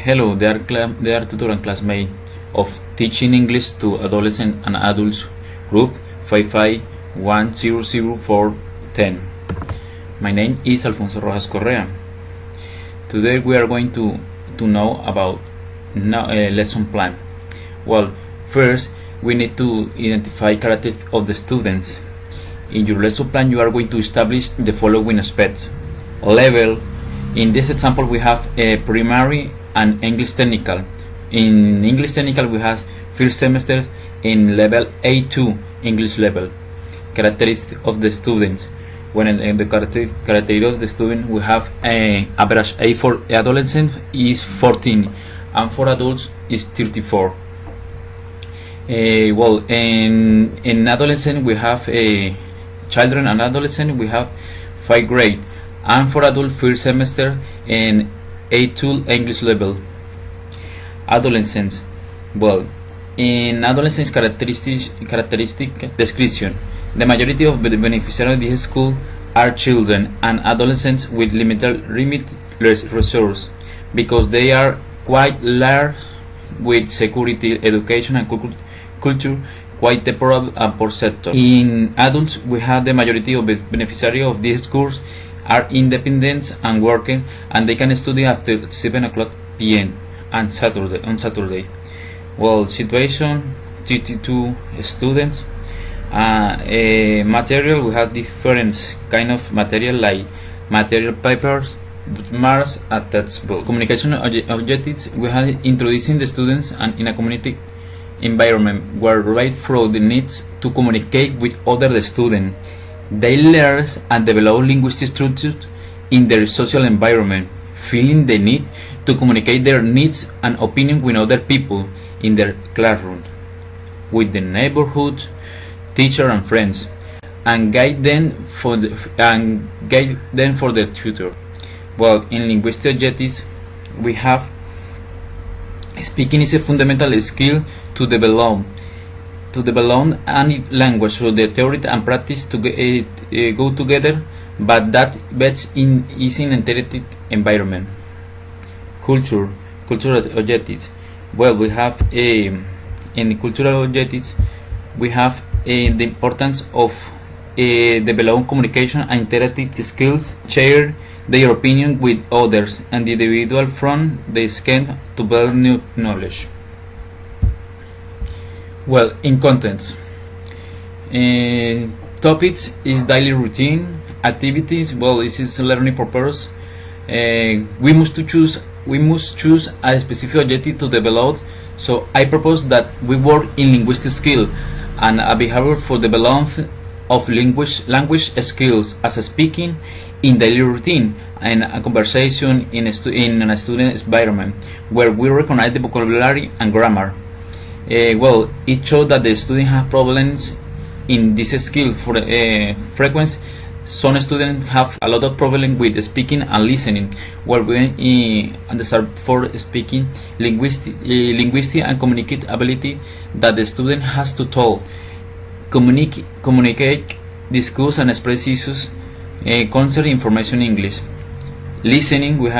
Hello, they are tutor and classmate of Teaching English to Adolescent and Adults Group 551000410. My name is Alfonso Rojas Correa. Today we are going to know about lesson plan. Well, first we need to identify characteristics of the students. In your lesson plan you are going to establish the following aspects. Level. In this example we have a primary and English technical. In English technical we have first semester in level A2 English level. Characteristics of the students. When in the characteristics of the student we have a average age for adolescents is 14 and for adults is 34. Well, in adolescent we have children and adolescent we have 5th grade, and for adult first semester in A2 English level. Adolescents. Well, in adolescents characteristic description, the majority of the beneficiaries of this school are children and adolescents with limited resources because they are quite large with security, education and culture quite deplorable and poor sector. In adults we have the majority of the beneficiaries of these schools are independent and working, and they can study after 7 o'clock p.m. on Saturday. Well, situation 32 students. Material, we have different kind of material like material papers, marks, and textbook. Communication objectives, we have introducing the students and in a community environment where right through the needs to communicate with other students. They learn and develop linguistic structures in their social environment, feeling the need to communicate their needs and opinions with other people in their classroom, with the neighborhood, teacher and friends, and guide them for the future. Well, in linguistic objectives, we have speaking is a fundamental skill to develop any language, so the theory and practice to go together, but that is in integrated environment. Cultural objectives. Well, we have in the cultural objectives we have the importance of developing communication and interactive skills, share their opinion with others, and the individual from the scan to build new knowledge. Well, in contents, topics is daily routine, activities. Well, this is learning purpose. We must choose a specific objective to develop. So I propose that we work in linguistic skill and a behavior for development of language skills as a speaking in daily routine and a conversation in a student environment where we recognize the vocabulary and grammar. Well, it shows that the student have problems in this skill for frequency. Some students have a lot of problem with speaking and listening, while we understand for speaking, linguistic and communicate ability that the student has to talk, communicate, discuss and express issues, concern information in English. Listening, we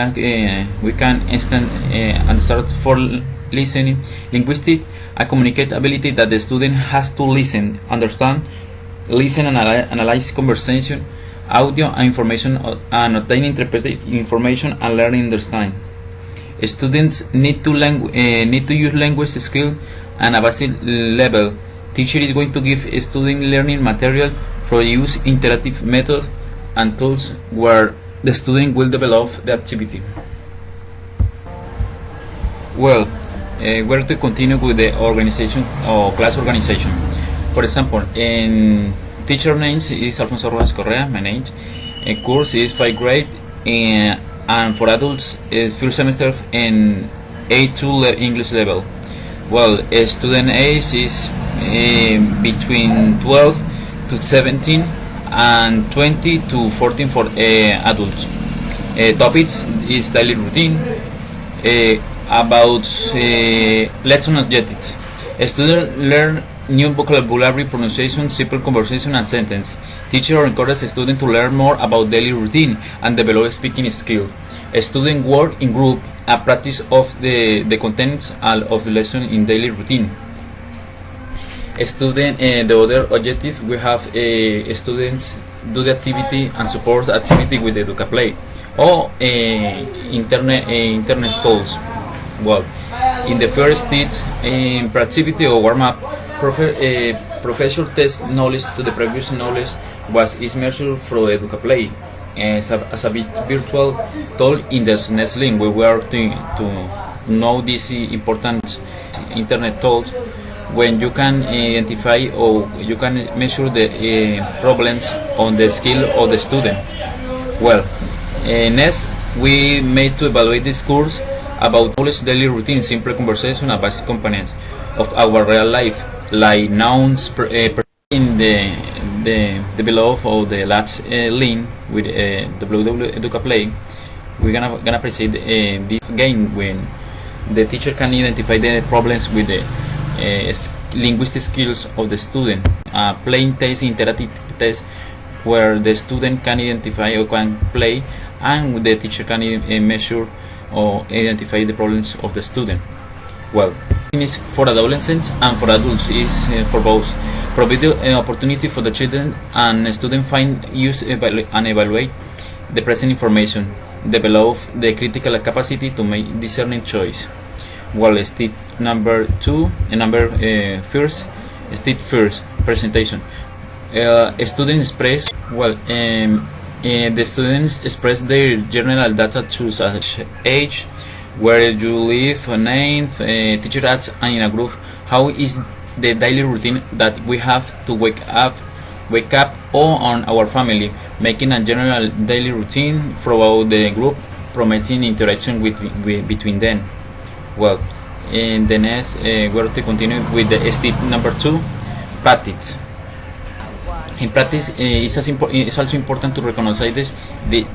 can understand for listening, linguistic and communicate ability that the student has to listen, understand, listen and analyze conversation, audio and information, and obtain interpreted information and learn understand. Students need to use language skill and a basic level. Teacher is going to give student learning material, produce interactive methods and tools where the student will develop the activity. Well, we're to continue with the organization or class organization. For example, in teacher names is Alfonso Rojas Correa, my name. A course is 5th grade, and for adults is first semester in A2 English level. Well, student age is between 12 to 17 and 20 to 14 for adults. Topics is daily routine. About lesson objectives. Students learn new vocabulary, pronunciation, simple conversation and sentence. Teacher encourages students to learn more about daily routine and develop speaking skills. Students work in group a practice of the contents of the lesson in daily routine. Student, the other objectives we have students do the activity and support activity with EducaPlay or internet tools. Well, in the first stage, activity or warm-up, professor tests knowledge to the previous knowledge is measured through EducaPlay as a virtual tool in the next link where we are to know these important internet tools when you can identify or you can measure the problems on the skill of the student. Well, next we made to evaluate this course about knowledge daily routine, simple conversation and basic components of our real life, like nouns in the below of the last link with www.educaplay. We're gonna present this game when the teacher can identify the problems with the linguistic skills of the student. Playing test, interactive test, where the student can identify or can play, and the teacher can measure or identify the problems of the student. Well, it is for adolescents and for adults. Is for both. Provide an opportunity for the children and students find, use, and evaluate the present information. Develop the critical capacity to make discerning choice. Well, state number two and first presentation. Students express the students express their general data such as age, where you live, name, teacher adds, and in a group how is the daily routine that we have to wake up or on our family, making a general daily routine throughout the group, promoting interaction between them. Well, in the next we're going to continue with the step number 2, practice. In practice, it's also important to recognize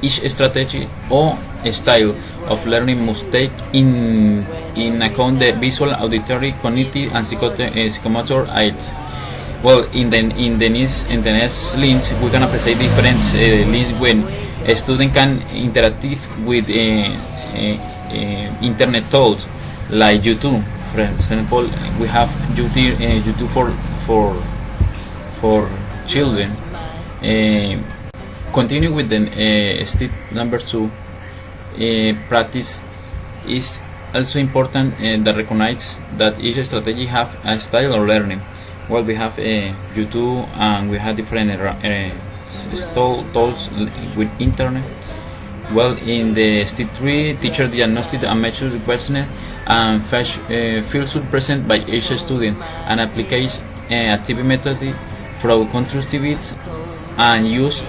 each strategy or style of learning must take in account the visual, auditory, cognitive, and psychomotor aids. Well, in the next links, we're gonna present different links when a student can interact with internet tools like YouTube. For example, we have YouTube for children. Continue with the step number 2. Practice is also important that recognize that each strategy have a style of learning. Well, we have YouTube and we have different tools with internet. Well, in the step 3, teacher diagnostic and measure the questionnaire and fields should present by each student and applies activity methods from constructivities and use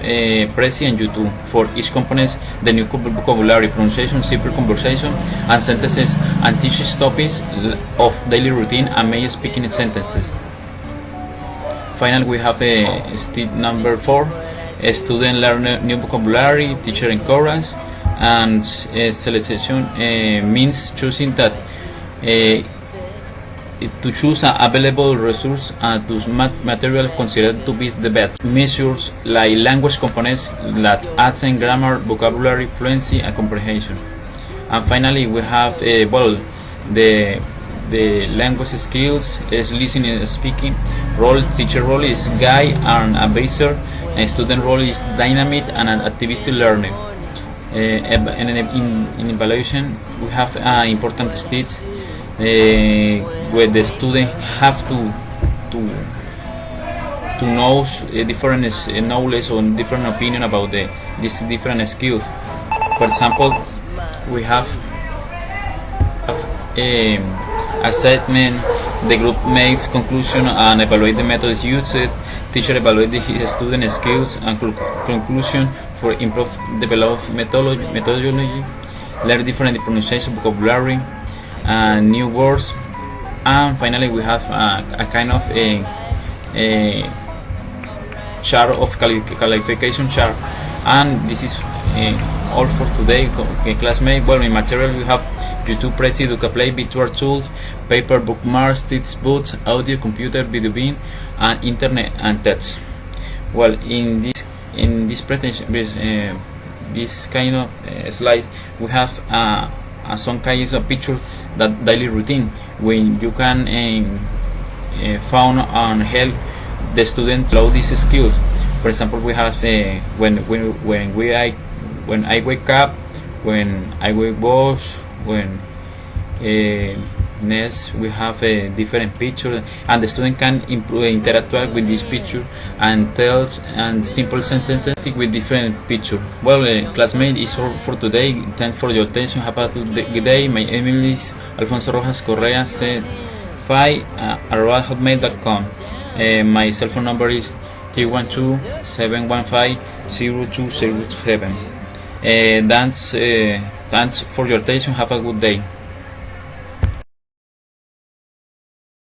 Prezi and YouTube for each component the new vocabulary, pronunciation, simple conversation, and sentences, and teaches topics of daily routine and may speaking sentences. Finally, we have step number 4. A student learn new vocabulary, teacher encourage, and selection means choosing that to choose an available resource and to material considered to be the best. Measures like language components that adds in grammar, vocabulary, fluency, and comprehension. And finally, we have the language skills is listening and speaking. Role, teacher role is guide and advisor, and student role is dynamic and an activist learner. In evaluation, we have important states where the student have to know different knowledge or different opinion about these different skills. For example, we have assessment, the group make conclusion and evaluate the methods used, teacher evaluate the student skills and conclusion for improve develop methodology, learn different pronunciation, vocabulary, and new words. And finally, we have a kind of a chart of qualification chart. And this is all for today, classmates. Well, in material we have YouTube, Prezi, EducaPlay, virtual tools, paper, bookmarks, text books, audio, computer, video bin, and internet and text. Well, in this presentation, this kind of slides, we have some kind of a picture that daily routine when you can found and help the student learn these skills. For example, we have when I wake up, when I will wash, when next we have a different picture, and the student can interact with this picture and tell and simple sentences with different picture. Well, classmate, is for today. Thanks for your attention. Have a good day. My email is Alfonso Rojas Correa @hotmail.com. My cell phone number is 312-715-0207. Thanks for your attention. Have a good day.